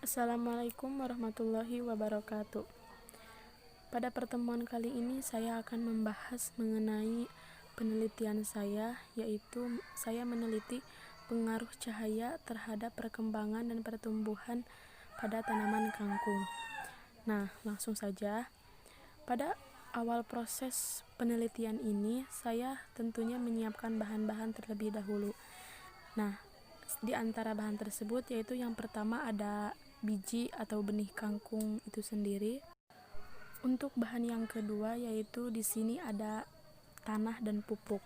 Assalamualaikum warahmatullahi wabarakatuh. Pada pertemuan kali ini saya akan membahas mengenai penelitian saya, yaitu saya meneliti pengaruh cahaya terhadap perkembangan dan pertumbuhan pada tanaman kangkung. Nah, langsung saja. Pada awal proses penelitian ini, saya tentunya menyiapkan bahan-bahan terlebih dahulu. Nah, di antara bahan tersebut yaitu yang pertama ada biji atau benih kangkung itu sendiri. Untuk bahan yang kedua yaitu di sini ada tanah dan pupuk.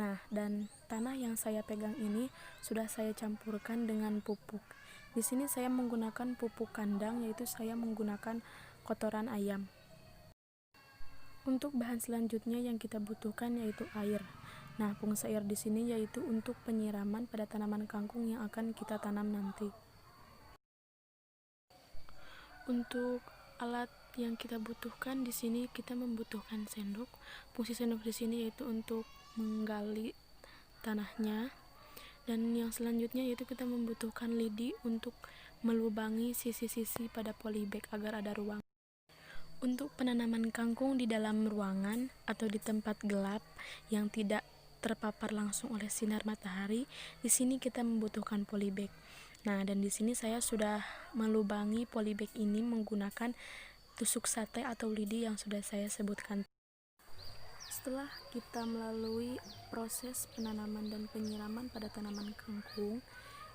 Nah, dan tanah yang saya pegang ini sudah saya campurkan dengan pupuk. Di sini saya menggunakan pupuk kandang, yaitu saya menggunakan kotoran ayam. Untuk bahan selanjutnya yang kita butuhkan yaitu air. Nah, fungsi air di sini yaitu untuk penyiraman pada tanaman kangkung yang akan kita tanam nanti. Untuk alat yang kita butuhkan di sini kita membutuhkan sendok. Fungsi sendok di sini yaitu untuk menggali tanahnya. Dan yang selanjutnya yaitu kita membutuhkan lidi untuk melubangi sisi-sisi pada polybag agar ada ruang. Untuk penanaman kangkung di dalam ruangan atau di tempat gelap yang tidak terpapar langsung oleh sinar matahari, di sini kita membutuhkan polybag. Nah, dan di sini saya sudah melubangi polybag ini menggunakan tusuk sate atau lidi yang sudah saya sebutkan. Setelah kita melalui proses penanaman dan penyiraman pada tanaman kangkung,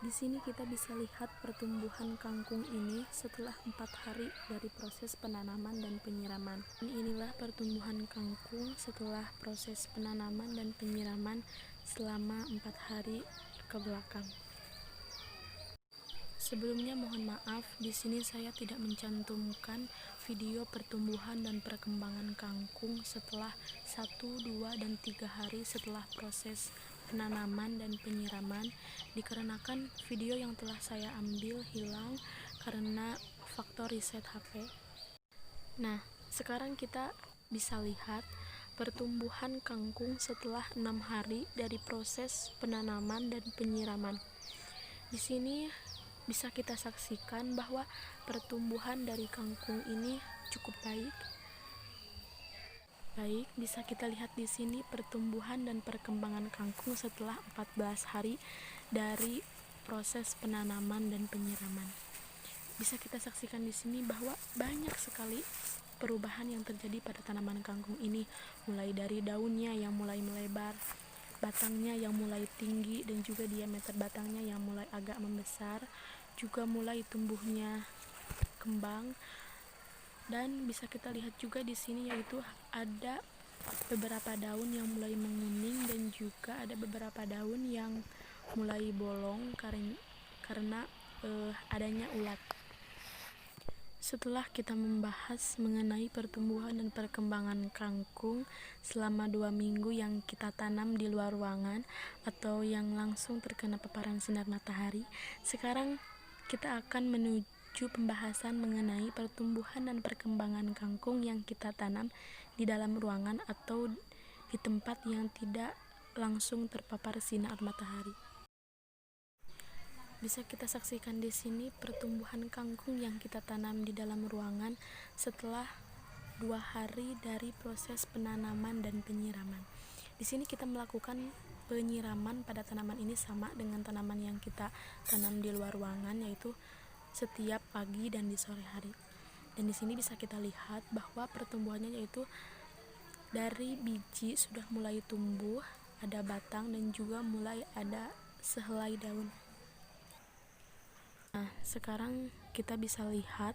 di sini kita bisa lihat pertumbuhan kangkung ini setelah 4 hari dari proses penanaman dan penyiraman. Dan inilah pertumbuhan kangkung setelah proses penanaman dan penyiraman selama 4 hari ke belakang. Sebelumnya mohon maaf, di sini saya tidak mencantumkan video pertumbuhan dan perkembangan kangkung setelah 1, 2, dan 3 hari setelah proses penanaman dan penyiraman, dikarenakan video yang telah saya ambil hilang karena faktor reset HP. Nah, sekarang kita bisa lihat pertumbuhan kangkung setelah 6 hari dari proses penanaman dan penyiraman. Di sini bisa kita saksikan bahwa pertumbuhan dari kangkung ini cukup baik. Bisa kita lihat di sini pertumbuhan dan perkembangan kangkung setelah 14 hari dari proses penanaman dan penyiraman. Bisa kita saksikan di sini bahwa banyak sekali perubahan yang terjadi pada tanaman kangkung ini, mulai dari daunnya yang mulai melebar, batangnya yang mulai tinggi, dan juga diameter batangnya yang mulai agak membesar, juga mulai tumbuhnya kembang. Dan bisa kita lihat juga di sini yaitu ada beberapa daun yang mulai menguning dan juga ada beberapa daun yang mulai bolong karena adanya ulat. Setelah kita membahas mengenai pertumbuhan dan perkembangan kangkung selama 2 minggu yang kita tanam di luar ruangan atau yang langsung terkena paparan sinar matahari, sekarang kita akan menuju pembahasan mengenai pertumbuhan dan perkembangan kangkung yang kita tanam di dalam ruangan atau di tempat yang tidak langsung terpapar sinar matahari. Bisa kita saksikan di sini pertumbuhan kangkung yang kita tanam di dalam ruangan setelah 2 hari dari proses penanaman dan penyiraman. Di sini kita melakukan penyiraman pada tanaman ini sama dengan tanaman yang kita tanam di luar ruangan, yaitu setiap pagi dan di sore hari. Dan di sini bisa kita lihat bahwa pertumbuhannya yaitu dari biji sudah mulai tumbuh, ada batang, dan juga mulai ada sehelai daun. Nah, sekarang kita bisa lihat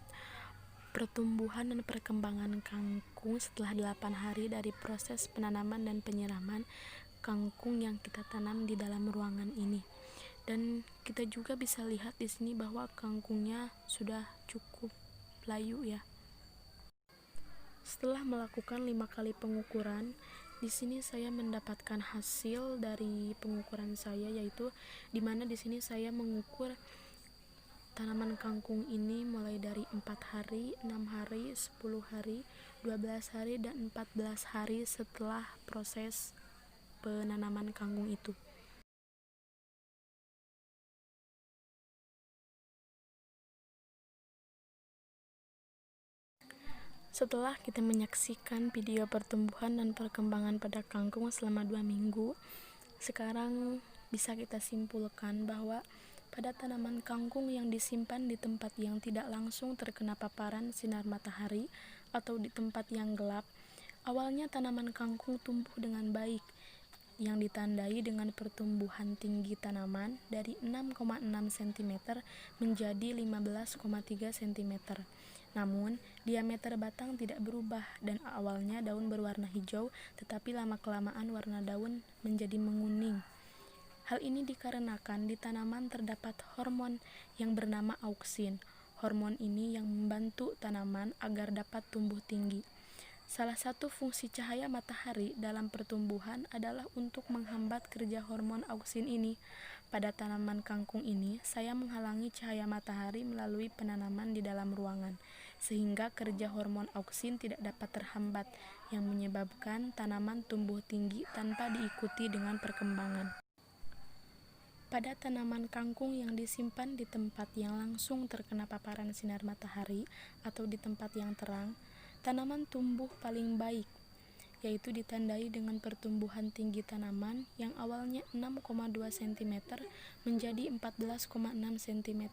pertumbuhan dan perkembangan kangkung setelah 8 hari dari proses penanaman dan penyiraman kangkung yang kita tanam di dalam ruangan ini. Dan kita juga bisa lihat di sini bahwa kangkungnya sudah cukup layu ya. Setelah melakukan 5 kali pengukuran, di sini saya mendapatkan hasil dari pengukuran saya, yaitu di mana di sini saya mengukur tanaman kangkung ini mulai dari 4 hari, 6 hari, 10 hari, 12 hari, dan 14 hari setelah proses penanaman kangkung itu. Setelah kita menyaksikan video pertumbuhan dan perkembangan pada kangkung selama 2 minggu, sekarang bisa kita simpulkan bahwa pada tanaman kangkung yang disimpan di tempat yang tidak langsung terkena paparan sinar matahari atau di tempat yang gelap, awalnya tanaman kangkung tumbuh dengan baik, yang ditandai dengan pertumbuhan tinggi tanaman dari 6,6 cm menjadi 15,3 cm. Namun, diameter batang tidak berubah dan awalnya daun berwarna hijau, tetapi lama-kelamaan warna daun menjadi menguning. Hal ini dikarenakan di tanaman terdapat hormon yang bernama auksin. Hormon ini yang membantu tanaman agar dapat tumbuh tinggi. Salah satu fungsi cahaya matahari dalam pertumbuhan adalah untuk menghambat kerja hormon auksin ini. Pada tanaman kangkung ini, saya menghalangi cahaya matahari melalui penanaman di dalam ruangan, sehingga kerja hormon auksin tidak dapat terhambat, yang menyebabkan tanaman tumbuh tinggi tanpa diikuti dengan perkembangan. Pada tanaman kangkung yang disimpan di tempat yang langsung terkena paparan sinar matahari atau di tempat yang terang, tanaman tumbuh paling baik, yaitu ditandai dengan pertumbuhan tinggi tanaman yang awalnya 6,2 cm menjadi 14,6 cm,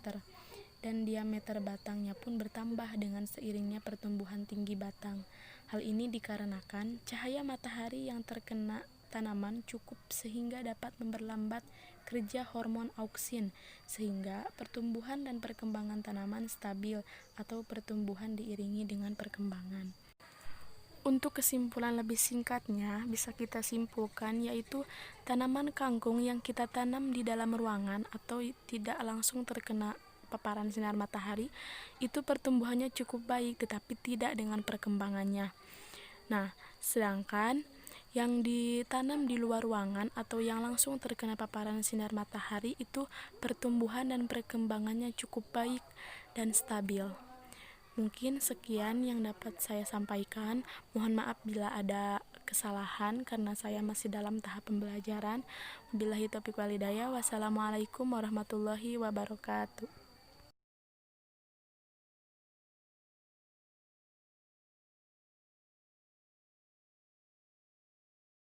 dan diameter batangnya pun bertambah dengan seiringnya pertumbuhan tinggi batang. Hal ini dikarenakan cahaya matahari yang terkena tanaman cukup sehingga dapat memperlambat kerja hormon auksin, sehingga pertumbuhan dan perkembangan tanaman stabil atau pertumbuhan diiringi dengan perkembangan. Untuk kesimpulan lebih singkatnya, bisa kita simpulkan yaitu tanaman kangkung yang kita tanam di dalam ruangan atau tidak langsung terkena paparan sinar matahari, itu pertumbuhannya cukup baik tetapi tidak dengan perkembangannya. Nah, sedangkan yang ditanam di luar ruangan atau yang langsung terkena paparan sinar matahari itu pertumbuhan dan perkembangannya cukup baik dan stabil. Mungkin sekian yang dapat saya sampaikan. Mohon maaf bila ada kesalahan karena saya masih dalam tahap pembelajaran. Wabillahi taufiq wal hidayah. Wassalamualaikum warahmatullahi wabarakatuh.